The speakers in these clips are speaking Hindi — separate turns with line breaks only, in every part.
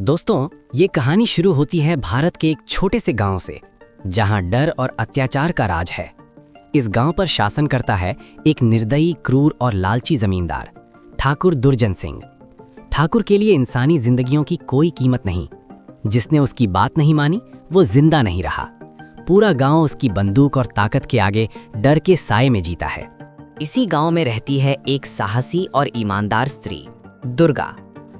दोस्तों, ये कहानी शुरू होती है भारत के एक छोटे से गांव से, जहां डर और अत्याचार का राज है। इस गांव पर शासन करता है एक निर्दयी, क्रूर और लालची जमींदार, ठाकुर दुर्जन सिंह। ठाकुर के लिए इंसानी जिंदगियों की कोई कीमत नहीं। जिसने उसकी बात नहीं मानी, वो जिंदा नहीं रहा। पूरा गांव उसकी बंदूक और ताकत के आगे डर के साए में जीता है।
इसी गांव में रहती है एक साहसी और ईमानदार स्त्री, दुर्गा।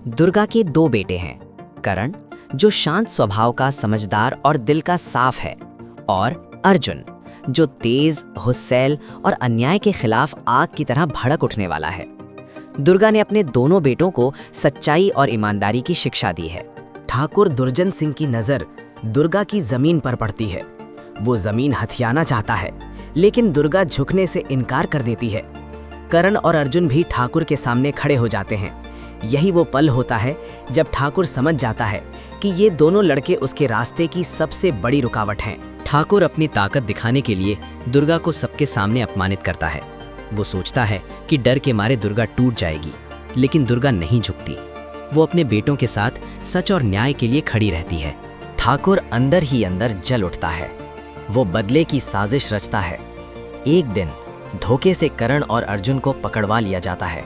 दुर्गा के दो बेटे हैं, करण, जो शांत स्वभाव का, समझदार और दिल का साफ है, और अर्जुन, जो तेज, हुस्सैल और अन्याय के खिलाफ आग की तरह भड़क उठने वाला है। दुर्गा ने अपने दोनों बेटों को सच्चाई और ईमानदारी की शिक्षा दी है।
ठाकुर दुर्जन सिंह की नज़र दुर्गा की जमीन पर पड़ती है। वो जमीन हथियाना चाहता है, लेकिन दुर्गा झुकने से इनकार कर देती है। करण और अर्जुन भी ठाकुर के सामने खड़े हो जाते हैं। यही वो पल होता है जब ठाकुर समझ जाता है कि ये दोनों लड़के उसके रास्ते की सबसे बड़ी रुकावट हैं। ठाकुर अपनी ताकत दिखाने के लिए दुर्गा को सबके सामने अपमानित करता है। वो सोचता है कि डर के मारे दुर्गा टूट जाएगी, लेकिन दुर्गा नहीं झुकती। वो अपने बेटों के साथ सच और न्याय के लिए खड़ी रहती है। ठाकुर अंदर ही अंदर जल उठता है। वो बदले की साजिश रचता है। एक दिन धोखे से करण और अर्जुन को पकड़वा लिया जाता है।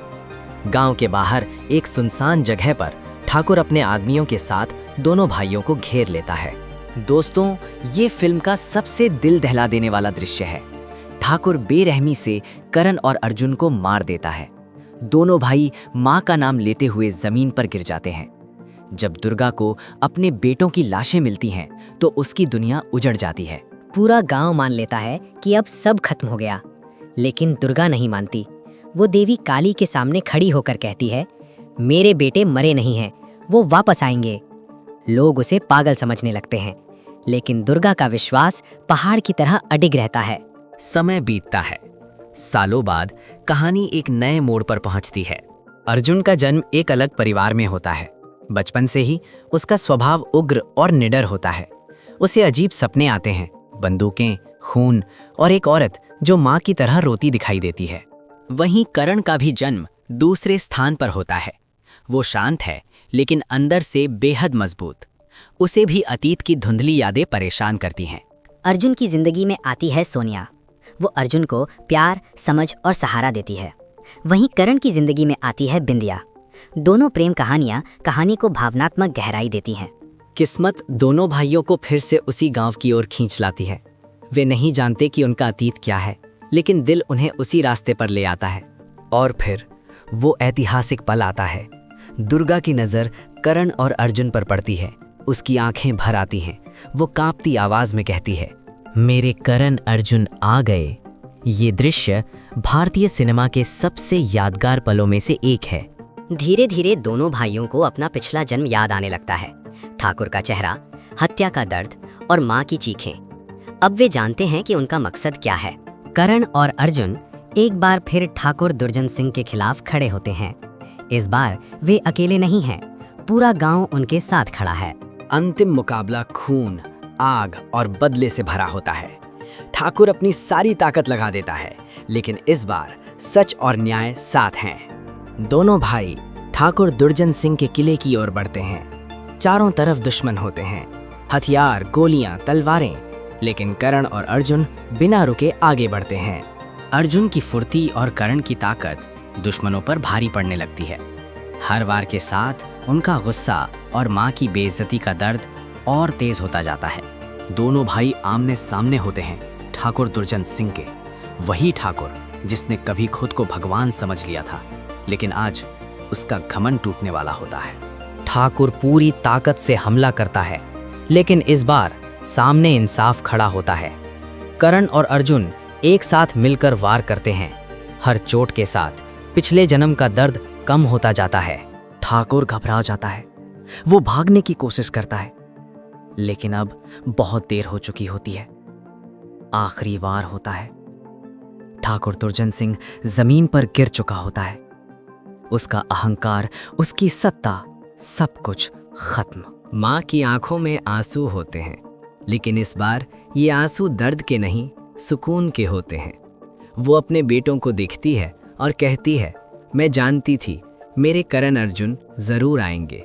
गांव के बाहर एक सुनसान जगह पर ठाकुर अपने आदमियों के साथ दोनों भाइयों को घेर लेता है। दोस्तों, ये फिल्म का सबसे दिल दहला देने वाला दृश्य है। ठाकुर बेरहमी से करण और अर्जुन को मार देता है। दोनों भाई मां का नाम लेते हुए जमीन पर गिर जाते हैं। जब दुर्गा को अपने बेटों की लाशें मिलती हैं, तो उसकी दुनिया उजड़ जाती है।
पूरा गांव मान लेता है कि अब सब खत्म हो गया, लेकिन दुर्गा नहीं मानती। वो देवी काली के सामने खड़ी होकर कहती है, मेरे बेटे मरे नहीं हैं, वो वापस आएंगे। लोग उसे पागल समझने लगते हैं, लेकिन दुर्गा का विश्वास पहाड़ की तरह अडिग रहता है।
समय बीतता है। सालों बाद कहानी एक नए मोड़ पर पहुंचती है। अर्जुन का जन्म एक अलग परिवार में होता है। बचपन से ही उसका स्वभाव उग्र और निडर होता है। उसे अजीब सपने आते हैं, बंदूकें, खून और एक औरत जो माँ की तरह रोती दिखाई देती है। वहीं करण का भी जन्म दूसरे स्थान पर होता है। वो शांत है, लेकिन अंदर से बेहद मजबूत। उसे भी अतीत की धुंधली यादें परेशान करती हैं।
अर्जुन की जिंदगी में आती है सोनिया। वो अर्जुन को प्यार, समझ और सहारा देती है। वहीं करण की जिंदगी में आती है बिंदिया। दोनों प्रेम कहानियां कहानी को भावनात्मक गहराई देती हैं।
किस्मत दोनों भाइयों को फिर से उसी गांव की ओर खींच लाती है। वे नहीं जानते कि उनका अतीत क्या है, लेकिन दिल उन्हें उसी रास्ते पर ले आता है। और फिर वो ऐतिहासिक पल आता है। दुर्गा की नज़र करण और अर्जुन पर पड़ती है। उसकी आंखें भर आती हैं। वो कांपती आवाज में कहती है, मेरे करण अर्जुन आ गए। ये दृश्य भारतीय सिनेमा के सबसे यादगार पलों में से एक है।
धीरे धीरे दोनों भाइयों को अपना पिछला जन्म याद आने लगता है। ठाकुर का चेहरा, हत्या का दर्द और माँ की चीखें। अब वे जानते हैं कि उनका मकसद क्या है। करण और अर्जुन एक बार फिर ठाकुर दुर्जन सिंह के खिलाफ खड़े होते हैं। इस बार वे अकेले नहीं हैं, पूरा गांव उनके साथ खड़ा है।
अंतिम मुकाबला खून, आग और बदले से भरा होता है। ठाकुर अपनी सारी ताकत लगा देता है, लेकिन इस बार सच और न्याय साथ हैं। दोनों भाई ठाकुर दुर्जन सिंह के किले की ओर बढ़ते हैं। चारों तरफ दुश्मन होते हैं, हथियार, गोलियां, तलवारें, लेकिन करण और अर्जुन बिना रुके आगे बढ़ते हैं। अर्जुन की फुर्ती और करण की ताकत दुश्मनों पर भारी पड़ने लगती है। हर वार के साथ उनका गुस्सा और माँ की बेइज्जती का दर्द और तेज होता जाता है। दोनों भाई आमने सामने होते हैं ठाकुर दुर्जन सिंह के। वही ठाकुर जिसने कभी खुद को भगवान समझ लिया था, लेकिन आज उसका घमंड टूटने वाला होता है। ठाकुर पूरी ताकत से हमला करता है, लेकिन इस बार सामने इंसाफ खड़ा होता है। करण और अर्जुन एक साथ मिलकर वार करते हैं। हर चोट के साथ पिछले जन्म का दर्द कम होता जाता है। ठाकुर घबरा जाता है। वो भागने की कोशिश करता है, लेकिन अब बहुत देर हो चुकी होती है। आखिरी वार होता है। ठाकुर दुर्जन सिंह जमीन पर गिर चुका होता है। उसका अहंकार, उसकी सत्ता, सब कुछ खत्म। माँ की आंखों में आंसू होते हैं, लेकिन इस बार ये आंसू दर्द के नहीं, सुकून के होते हैं। वो अपने बेटों को देखती है और कहती है, मैं जानती थी मेरे करण अर्जुन जरूर आएंगे।